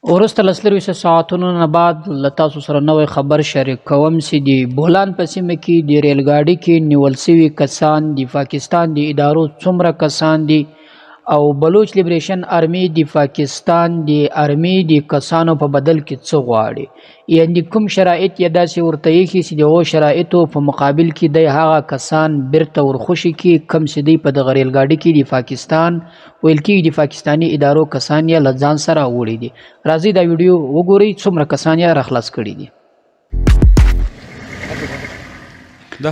وروسته له 24 ساعتونو نه بعد له تاسو سره نوی خبر شریک کوم چې د بولان په سیمه کې د ریل ګاډي کې نیول شوي کسان د پاکستان د ادارو څومره کسان دي او بلوچ لیبریشن آرمي د پاکستان د آرمي د کسانو په بدل کې څه غواړي یعنی کوم شرایط یې داسې ورته ایښي چې د هغو شرایطو په مقابل کې دی هغه کسان بیرته ورخوشي کړي کوم چې دی په دغه ریل ګاډي کې د پاکستان ویل کېږي د پاکستاني ادارو کسان یې له ځان سره وړي دي. راځئ دا ویډیو وګورئ څومره کسان یې راخلاص کړي دي. د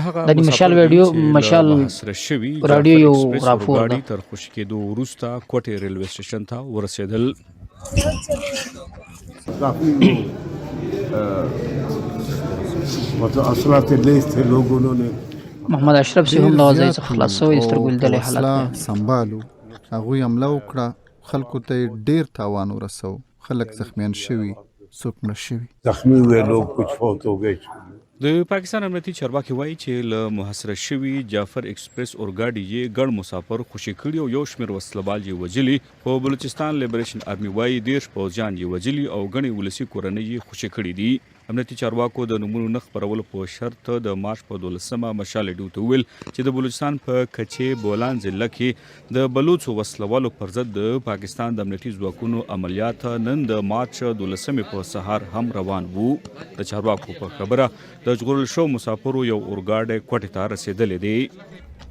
مشال ویډیو مشال راډیو یو راپور ده تر خوشي کېدو وروسته کوټې ریلوے سټیشن ته ورسېدل. محمد اشرف سی هم له ځای څخه خلاص شوی د سترګو لیدلی حالت دی. سنبالو هغوی حمله وکړه، خلکو ته یې ډېر تاوان ورسو، خلک زخمیان شوي، څوک مړه شوي. زخمی ہوئے لوگ کچھ فوت ہو گئے. د پاکستان امنیتي چارواکي وایي چې له محاصره شوي جعفر ایکسپریس اورګاډي یې ګڼ مسافر خوشي کړي او یو شمېر وسلوال یې وژلي. خو بلوچستان لیبریشن آرمي وایي 10 پوځیان یې وژلي او ګڼې ولسي کورنۍ یې خوشي کړي دي. امنیتي چارواکو د نومونو نه خپرولو په شرط د مارچ په 12مه مشال ډیو ته وویل چې د بلوچستان په کچې بولان ضلع کې د بلوڅو وسلوالو پر ضد د پاکستان د امنیتي ځواکونو عملیات نن د مارچ 12مې په سهار هم روان وو. د چارواکو په خبره د ژغورل شوو مسافرو یو اورګاډی کوټې ته رسېدلی دی.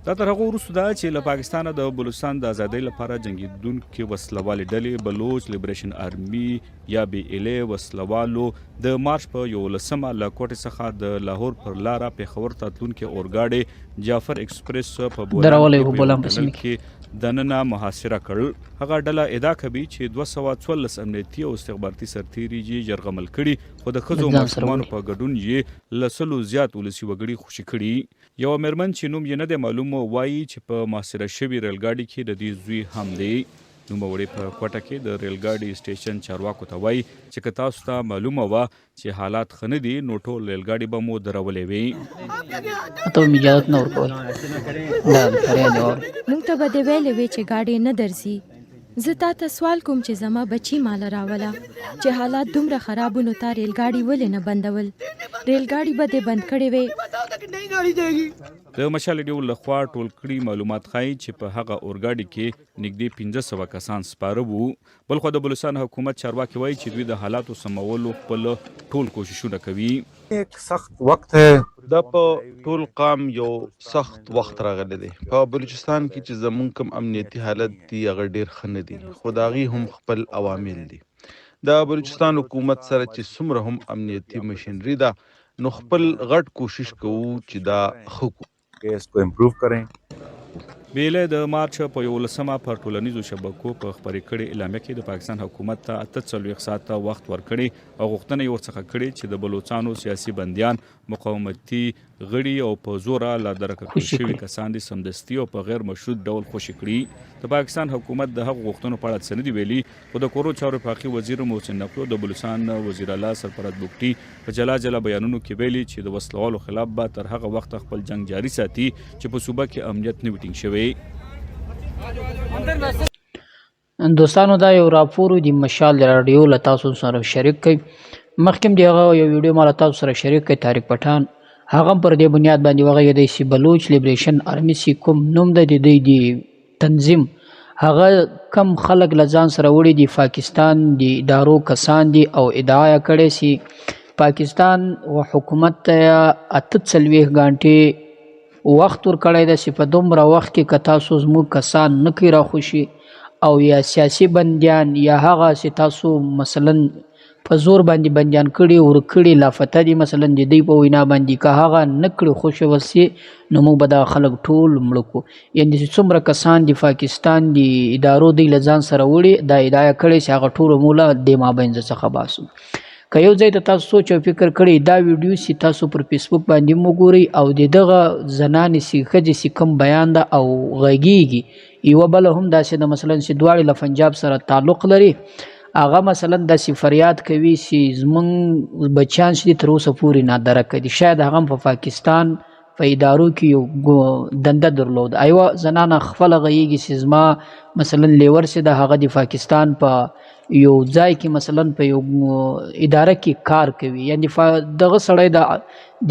دا تر هغه وروسته ده چې له پاکستانه د بلوچستان د ازادۍ لپاره جنګېدونکې وسلوالې ډلې بلوچ لیبریشن آرمي یا BLA وسلوالو د مارچ په 11مه له کوټې څخه د لاهور پر لاره پېښور ته تلونکی اورګاډی جعفر ایکسپریس په بولان کې دننه محاصره کړ. هغه ډله ادعا کوي چې 214 امنیتي او استخباراتي سرتیري یې یرغمل کړي، خو د ښځو او ماشومانو په ګډون یې له 100 زیات ولسي وګړي خوشي کړي. یوه مېرمن چې نوم یې نه دی معلوم وایي چې په محاصره شوي ریل ګاډي کې د دې زوی هم دی. نوموړی په کوټه کې د ریل ګاډي سټیشن چارواکو ته وایي چې که تاسو ته معلومه وه چې حالات ښه نه دي نو ټول ریل ګاډي به مو درولې وي. ته مې اجازت نه ورکول موږ ته به دې ویلې وې چې ګاډی نه درځي. زه تا ته سوال کوم چې زما بچی ماله راوله چې حالات دومره خراب نو تا ریل ګاډي ولې نه بندول؟ ریل ګاډي به دې بند کړې وې. د مشال ډیو لخوا ټول کړي معلومات ښایي چې په هغه اورګاډي کې نږدې 1500 کسان سپاره وو. بلخو د بلوچستان حکومت چارواکي وایي چې دوی د حالاتو سمولو خپل ټول کوششونه کوي. ایک سخت وخت ہے دا په ټول قام یو سخت وخت راغلی دی. په بلوچستان کې چې زمونږ کوم امنیتي حالت دی هغه ډیر ښه نه دي، خو د هغې هم خپل عوامل دي. د بلوچستان حکومت سره چې څومره هم امنیتي مشینري ده نو خپل غټ کوشش کوو چې دا ښه کړو. اس کو امپروو کریں. BLA د مارچ په 11مه پر ټولنیزو شبکو په خپرې کړې اعلامیه کې د پاکستان حکومت ته 48 ساعته وخت ورکړی او غوښتنه یې ورڅخه کړې چې د بلوچستانو سیاسي بندیان، مقاومتي غړي او په زوره لا درکه کړل شوي کسان دي سمدستي او په غیر مشروط ډول خوشي کړي. د پاکستان حکومت د هغو غوښتنو په اړه څه نه دي ویلي، خو د کورو چارو پاخي وزیر محسن نقوي او د بلوچستان وزیر اعلی سرپرست بوګټي په جلا جلا بیانونو کې ویلي چې د وسلوالو خلاف به تر هغه وخته خپل جنګ جاري ساتي چې په صوبه کې امنیت نه وي ټینګ شوی. دوستانو دا یو راپور د مشال راډیو له تاسو سره شریک کړئ. مخکې د هغه یو ویډیو ما له تاسو سره شریک کړئ. طارق پټان هغه پر دې بنیاد باندې وغږېدی چې بلوچ لیبریشن آرمي چې کوم نوم د دې تنظیم هغه کم خلک له ځان سره وړي دي پاکستان د ادارو کسان دي او ادعا یې کړې چې پاکستان و حکومت ته 48 غنټې وخت ورکړی دی چې په دومره وخت کې که تاسو زموږ کسان نه کړي راخوشي او یا سیاسي بندیان یا هغه چې تاسو مثلا په زور باندې بندیان کړي ورکړي لافته دي مثلا د دوی په وینا باندې که هغه نه کړي خوشي وسي نو موږ به دا خلک ټول مړه کړو. یعنې چې څومره کسان د پاکستان د ادارو دوی له ځان سره وړي دا ادعا کړې چې هغه ټول موږ له دې مابین څخه باسو. که یو ځای ته تاسو سوچ او فکر کړئ دا ویډیو چې تاسو پر فیسبوک باندې وګورئ او د دغه زنانې چې ښځې چې کوم بیان ده او غږیږي یوه بله هم داسې ده مثلا چې دواړې له پنجاب سره تعلق لري هغه مثلا داسې فریاد کوي چې زموږ بچیان چې دي تر اوسه پورې نادرکه دي. شاید هغه هم په پاکستان په ادارو کې یو دنده درلود. ایوه زنانه خپله غږیږي چې زما مثلا لیور چې د هغه د پاکستان په یو ځای کې مثلا په یو اداره کې کار کوي، یعنی دغه سړی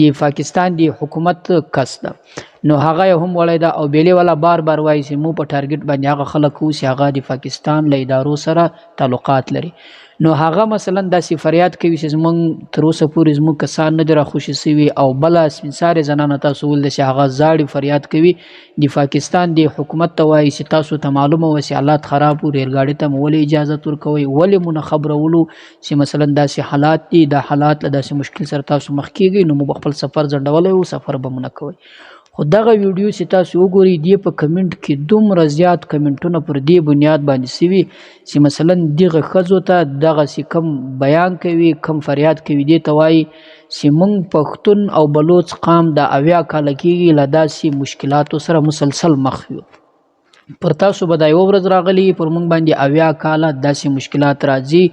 د پاکستان د حکومت کس ده، نو هغه یې هم وړی ده او بیلې والا بار بار وایي چې مو په ټارګټ باندې هغه خلک وو چې هغه د پاکستان له ادارو سره تعلقات لري. نو هغه مثلا داسې فریاد کوي چې زمونږ تر اوسه پورې زمونږ کسان نه دي راخوشي سوي، او بله سپین سارې زنانه تاسو ولده چې هغه زاړي فریاد کوي د پاکستان د حکومت ته وایي چې تاسو ته معلومه وه چې حالات خراب وو، ریلګاډي ته مو ولې اجازت ورکوئ، ولې مو نه خبرولو چې مثلا داسې حالات دي، دا حالات له داسې مشکل سره تاسو مخ کیږئ، نو موږ خپل سفر ځنډولی وو، سفر به مو نه کوئ. خو دغه ویډیو چې تاسو وګورئ دې په کمنټ کې دومره زیات کمنټونه پر دې بنیاد باندې سوي چې مثلا دغه ښځو ته دغسې کم بیان کوي، کم فریاد کوي، دې ته وایي چې موږ پښتون او بلوچ قام د 80 کاله کېږي له داسې مشکلاتو سره مسلسل مخ یو. پر تاسو به دا یوه ورځ راغلي پر موږ باندې 80 کاله داسې مشکلات راځي،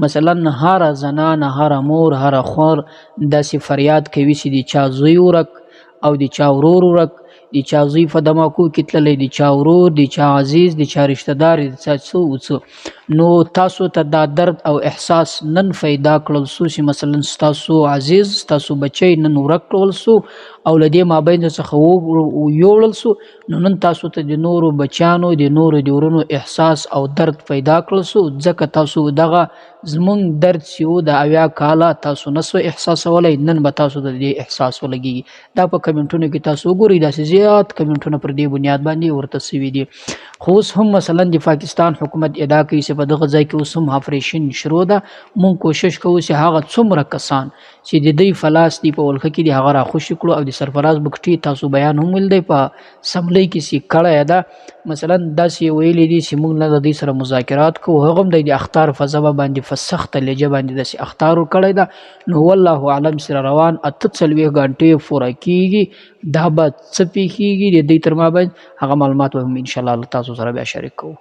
مثلا هره زنانه، هره مور، هره خور داسې فریاد کوي چې د چا زوی ورک او د چا ورور ورک، د چا زوی په دماکو کې تللی، د چا ورور، د چا عزیز، د چا رشته دار، د چا څه و څه. نو تاسو ته دا درد او احساس نن پیدا کړل سو چې مثلا ستاسو عزیز، ستاسو بچی نن ورک کړل سو او له دې مابین څخه یوړل سو، نو نن تاسو ته د نورو بچیانو، د نورو د ورونو احساس او درد پیدا کړل سو، ځکه تاسو دغه زمونږ درد چې و د 80 کاله تاسو نه سو احساسولی، نن به تاسو ته د دې احساس ولګېږي. دا په کمنټونو کې تاسو وګورئ، داسې زیات کمنټونه پر دې بنیاد باندې ورته سوي دي. خو اوس هم مثلا د پاکستان حکومت ادعا کوي چې په دغه ځای کې اوس هم آپریشن شروع ده. مونږ کوشش کوو چې هغه څومره کسان چې د دوی فلاس دي په ولخه کې دي هغه راخوشي کړو. او د سرفراز بګټي تاسو بیان هم ولدی په سملۍ کې چې کړی ده، مثلا داسې ویلي دي چې موږ نه د دوی سره مذاکرات کوو، هغه هم د اخطار په ژبه باندې په سخته لهجه باندې داسې اخطار ورکړی ده. نو والله اعلم سره روان 48 غنټې پوره کېږي، دا به څه پیښیږي د دوی تر مابین هغه معلومات به هم انشاءالله تاسو سره بیا شریک کوو.